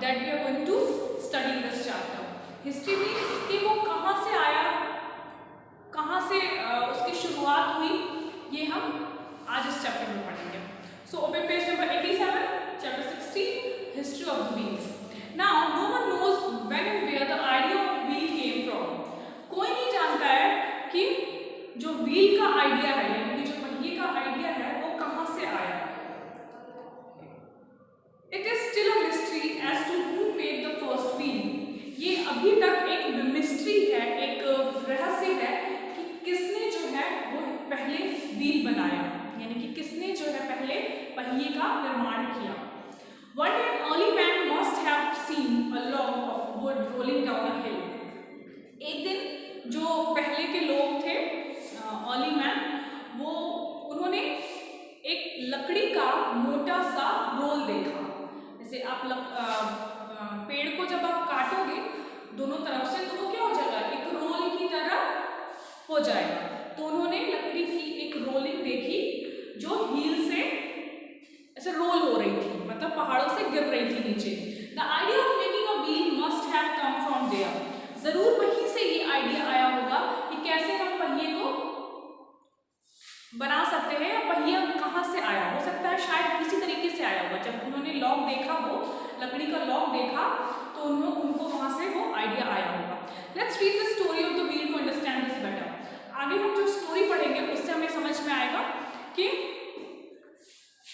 that we are going to study in this chapter. History means कि वो कहाँ से आया, कहाँ से उसकी शुरुआत हुई, ये हम आज इस चैप्टर में पढ़ेंगे. So open page number 87, chapter 16, history of the wheels. Now no one knows when and where the idea of wheel came from. कोई नहीं जानता है कि जो व्हील का आइडिया है, यानी कि जो पहिए का आइडिया है, वो कहाँ से आया. It is still a mystery as to who made the first wheel. ये अभी तक एक मिस्ट्री है, एक रहस्य है कि किसने जो है वो पहले व्हील बनाया, यानी कि किसने जो है पहले पहिए का निर्माण किया. One day an early man must have seen a log of wood rolling down a hill. एक दिन जो पहले के लोग थे, अर्ली मैन, वो उन्होंने एक लकड़ी का मोटा सा रोल देखा. जैसे आप पेड़ को जब आप काटोगे दोनों तरफ से तो वो क्या हो जाएगा, एक रोल की तरह हो जाएगा. तो उन्होंने लकड़ी की एक रोलिंग देखी जो हील से ऐसे रोल हो रही थी, मतलब पहाड़ों से गिर रही थी नीचे. The idea of making a wheel must have come from there. जरूर वहीं से ये आइडिया आया होगा कि कैसे हम पहिए को बना सकते हैं, या पहिया कहाँ से आया. हो सकता है शायद इसी तरीके से आया होगा. जब उन्होंने लॉग देखा, वो लकड़ी का लॉग देखा, तो उनको वहाँ से वो आइडिया आया होगा. Let's read the story of the wheel to understand this better. आगे हम जो स्टोरी पढ़ेंगे उससे हमें समझ में आएगा कि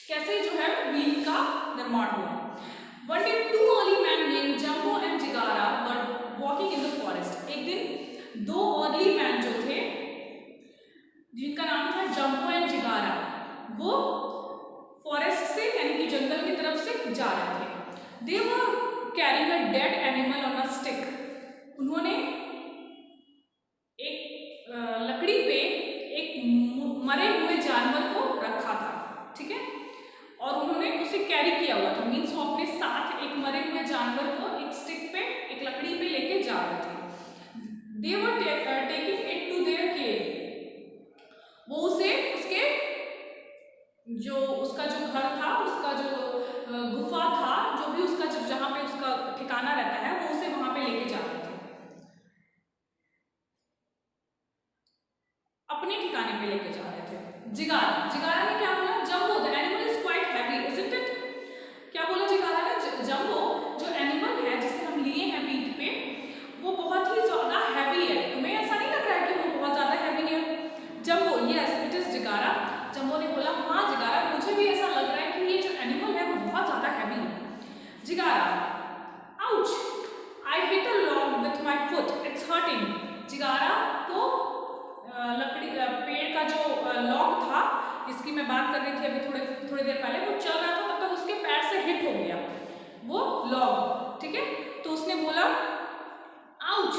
कैसे जो है व्हील का निर्माण हुआ. One day two early men named Jumbo and Jigara were walking in the forest. एक दिन दो अर्ली मैन जो थे, जिनका नाम था जम्बो एंड जिगारा, वो फॉरेस्ट से यानी कि जंगल की तरफ से जा रहे थे. They were carrying a dead animal on a stick. उन्होंने एक लकड़ी पे एक मरे हुए जानवर को रखा था, ठीक है, और उन्होंने उसे कैरी किया हुआ था. मीन्स वो अपने साथ एक मरे हुए जानवर को एक स्टिक पे, एक लकड़ी पे लेके जा रहे थे. They were taking it to their cave. वो उसे उसके उसका जो घर था, उसका जो गुफा था, जो भी उसका जहाँ पे उसका ठिकाना रहता है, वो उसे वहां पे लेके जा रहे थे, अपने ठिकाने पे लेके जा रहे थे. जिगारा ने क्या बोला? Jumbo, the animal is quite heavy, isn't it? क्या बोला जिगारा ने? जंबो जो एनिमल है जिसे हम लिए हैं पीठ पे, वो बहुत ही ज्यादा हैवी है. तुम्हें ऐसा नहीं लग रहा है कि वो बहुत ज्यादा हैवी है? Jumbo, yes it is Jigara. Jumbo ने बोला, हाँ जिगारा, मुझे भी ऐसा लग रहा है कि ये जो एनिमल है वो बहुत ज्यादा हैवी है. Jigara, ouch, I hit a log with my foot, it's hurting. Jigara को लकड़ी पेड़ का जो लॉग था, जिसकी मैं बात कर रही थी अभी थोड़ी देर पहले, वो चल रहा था, तब तक उसके पैर से हिट हो गया वो लॉग, ठीक है. तो उसने बोला, ouch,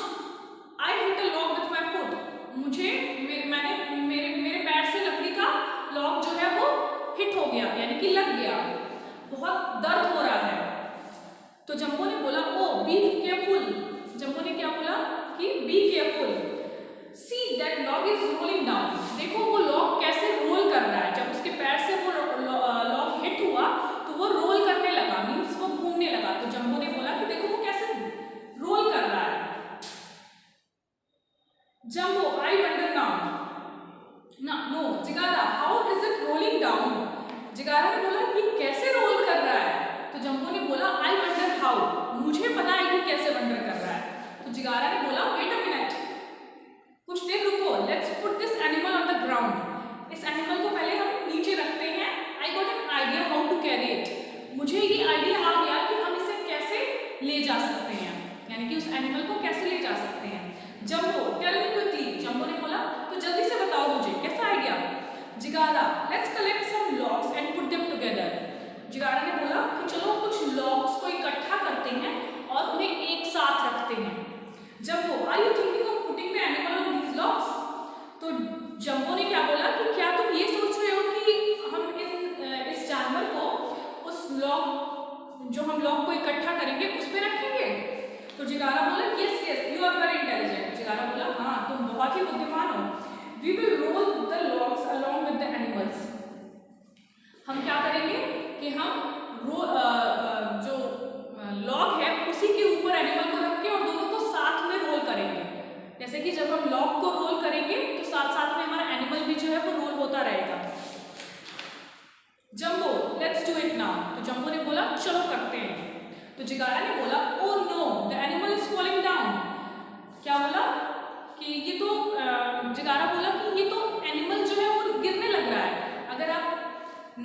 I hit a log with my foot, मुझे मेरे पैर से लकड़ी का लॉग जो है वो हिट हो गया, यानी कि लग गया, बहुत दर्द हो रहा है. तो जंबो ने बोला, ओ बी केयरफुल. जंबो ने क्या बोला कि be careful, see that log is rolling down. देखो वो लॉग कैसे रोल कर रहा है. जब उसके पैर से वो लॉग हिट हुआ तो वो रोल करने लगा, मीन्स वो घूमने लगा. तो जंबो ने बोला कि देखो वो कैसे रोल कर रहा है. Jumbo, I wonder now. No Jigara, how is it rolling down? Jigara ने बोला कि कैसे रोल कर रहा है. तो जंबो ने बोला, आई वंडर हाउ, मुझे पता है कि कैसे वंडर कर रहा है. तो जिगारा ने बोला, वेट अ मिनट, कुछ देर रुको, let's put this animal on the ground. इस एनिमल को पहले हम नीचे रखते हैं. I got an idea how to carry it. मुझे ये आइडिया आ गया कि हम इसे कैसे ले जा सकते हैं, यानी कि उस एनिमल को कैसे ले जा सकते हैं. Jumbo, tell me quickly. Jumbo ने बोला, तो जल्दी से बताओ मुझे, कैसा idea? Jigara, let's collect some logs and put them together. Jigara ने बोला कि चलो कुछ लॉग्स को इकट्ठा करते हैं और उन्हें एक साथ रखते हैं. Jumbo, are you thinking of putting the animal on these logs? तो जंबो ने क्या बोला कि क्या तुम ये सोच रहे हो कि हम इस जानवर को उस लॉग, जो हम लॉग को इकट्ठा करेंगे, उस पर रखेंगे? तो जिगारा बोला, yes yes you are very intelligent. Jigara बोला, हाँ तुम बहुत ही बुद्धिमान हो. We will roll the logs along with the animals. हम क्या करेंगे कि हम जो लॉग है होता रहेगा। Jumbo let's do it now, तो जंबो ने बोला चलो करते हैं। तो जिगारा ने बोला oh know the animal is falling down. क्या बोला कि ये तो जिगारा बोला कि ये तो एनिमल जो है वो गिरने लग रहा है। अगर आप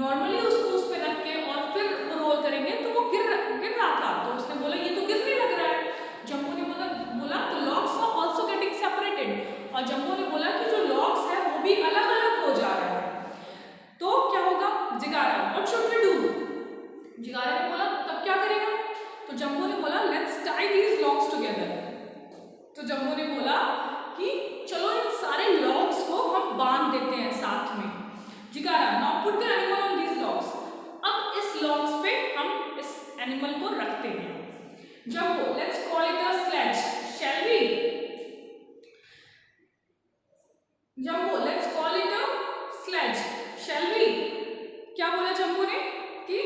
नॉर्मली उसको उस पर रख के और फिर वो रोल करेंगे तो वो गिर रहा था, तो उसने बोला ये तो गिरने लग रहा है। जंबो ने बोला तो logs are also getting separated, और जंबो ने बोला कि जो लॉग्स है वो भी अलग अलग हो जा रहा है। तो क्या होगा जिगारा व्हाट शुड वी डू? जिगारा ने बोला तब क्या करेगा? तो जंबो ने बोला let's tie these logs together. तो जंबो ने बोला कि चलो इन सारे लॉग्स को हम बांध देते हैं साथ में। Jigara now put the animal on these logs. अब इस लॉग्स पे हम इस एनिमल को रखते हैं। Jumbo let's call it a sledge shall we? Jumbo let's call it a sledge shall we? क्या बोला जंबो ने कि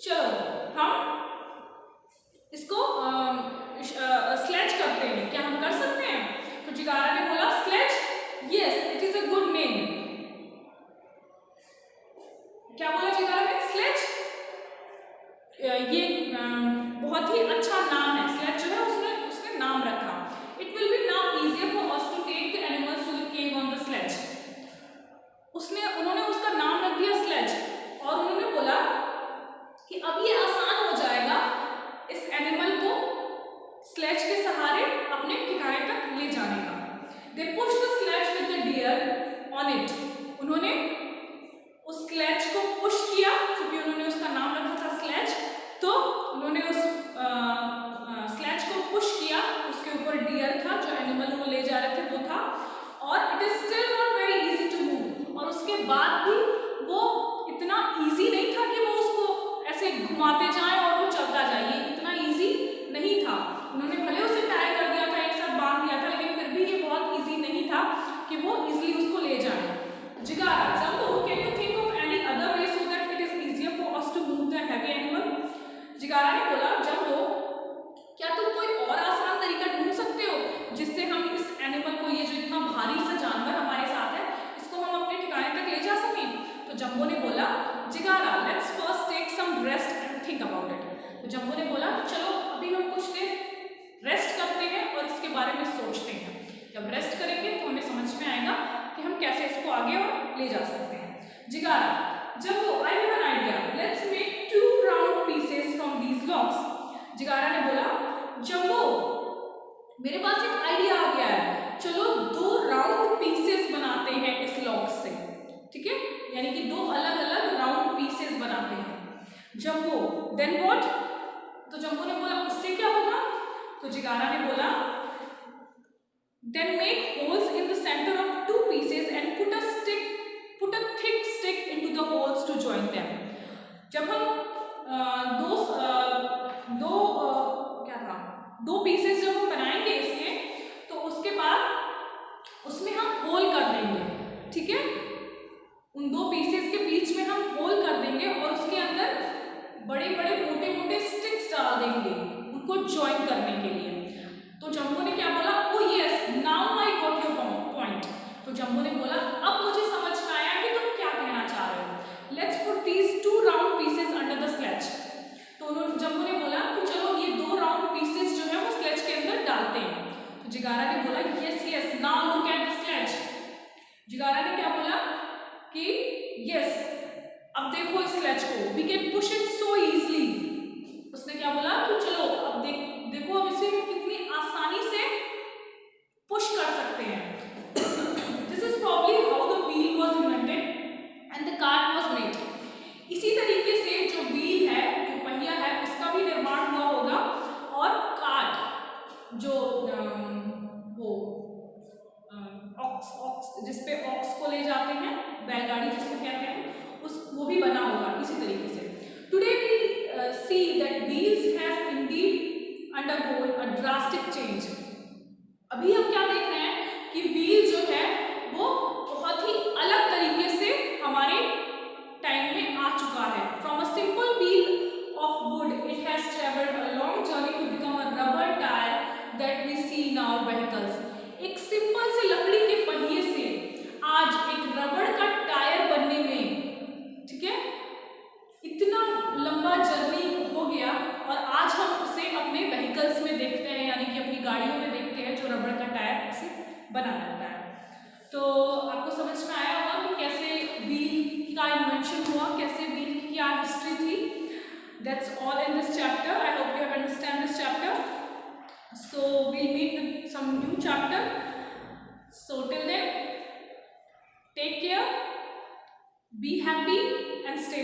चलो हम इसको स्लेज करते हैं, क्या हम कर सकते हैं? तो जिगारा ने बोला sledge yes it is a good name. क्या बोला जिगारा ने? स्लेज ये बहुत ही अच्छा नाम है। स्लेज जो है उसने नाम रखा। It will be now easier for us to take the animals to the cave on the sledge. उन्होंने उसका नाम रख दिया स्लेज, और उन्होंने बोला कि अब ये आसान हो जाएगा इस एनिमल को स्लेज के सहारे अपने ठिकाने तक ले जाने का। They push the sledge with the deer on it. उन्होंने उस स्लेज को पुश किया, क्योंकि उन्होंने उसका नाम रखा था स्लेज, तो उन्होंने उस स्लेज को पुश किया। उसके ऊपर डियर था, जो एनिमल वो ले जा रहे थे वो था, और it is still not very easy to move. और उसके बाद भी वो इतना इजी नहीं था कि वो उसको ऐसे घुमाते जाएं और वो चलता जाए, ये इतना इजी नहीं था। उन्होंने भले उसे टाई कर दिया था, एक साथ बांध दिया था, लेकिन फिर भी ये बहुत इजी नहीं था कि वो इजीली उसको ले जाए। Jigara Jumbo can you think of any other way so that it is easier for us to move the heavy animal? Jigara ने बोला जंबो क्या तुम कोई और आसान तरीका ढूंढ सकते हो जिससे हम इस एनिमल को, ये जो इतना भारी सा जानवर हमारे साथ है, इसको हम अपने ठिकाने तक ले जा सकें? तो जंबो ने बोला Jigara let's first take some rest and think about it. तो जंबो ने बोला चलो अभी हम कुछ देर रेस्ट करते हैं और इसके बारे में सोचते हैं। जब रेस्ट करेंगे तो हमें समझ में आएगा कि हम कैसे इसको आगे और ले जा सकते हैं। Jigara Jumbo I have an idea let's make 2 round pieces from these logs. Jigara ने बोला जंबो मेरे पास एक आइडिया आ गया है, चलो 2 राउंड पीसेस बनाते हैं इस लॉग से। ठीक है, यानी कि 2 अलग अलग राउंड पीसेस बनाते हैं। Jumbo then what? तो जंबो ने बोला उससे क्या होगा? तो जिगारा ने बोला then make holes in the center of 2 pieces and put a thick stick into the holes to join them. जब हम दो पीसेस जब हम बनाएंगे इसके, तो उसके बाद उसमें हम होल कर देंगे। ठीक है, उन 2 पीसेस के बीच में हम होल कर देंगे और उसके अंदर बड़े बड़े मोटे मोटे स्टिक्स डाल देंगे उनको ज्वाइन करने के लिए। तो जंबो ने क्या बोला? ओ yes now I got your point. तो जंबो ने बोला अब मुझे समझ में आया कि तुम क्या कहना चाह रहे हो। Let's put these 2 round pieces under the sledge. तो जंबो ने बोला कि चलो ये 2 राउंड पीसेस जो है वो स्लेज के अंदर डालते हैं। तो जिगारा ने बोला yes yes now look at the sledge. Jigara ने क्या बोला कि यस अब देखो इस स्लेज को, we can push it so easily. उसने क्या बोला कि चलो अब देखो अब इसे कितनी आसानी से पुश कर सकते हैं। This is probably how the wheel was invented and the cart was made. इसी तरीके से जो व्हील है, जो पहिया है, उसका भी निर्माण हुआ होगा, और कार्ट जो वो ऑक्स जिसपे ऑक्स को ले जाते हैं, बैलगाड़ी जिसको कहते हैं, वो भी बना होगा इसी तरीके से। Today we see that wheels have indeed undergone a drastic change. अभी हम क्या देख रहे हैं कि व्हील जो है वो बहुत ही अलग तरीके से हमारे टाइम में आ चुका है। From a simple wheel of wood it has travelled a long journey to become a rubber tyre that we see in our vehicles. एक सिंपल से लकड़ी के पहिए से आज एक रबड़ का बना रहता है। तो आपको समझ में आया होगा कि कैसे व्हील का इन्वेंशन हुआ, कैसे व्हील की क्या हिस्ट्री थी। That's all in this chapter. I hope you have understand this chapter. So we'll meet with some new chapter. So till then, take care, be happy and stay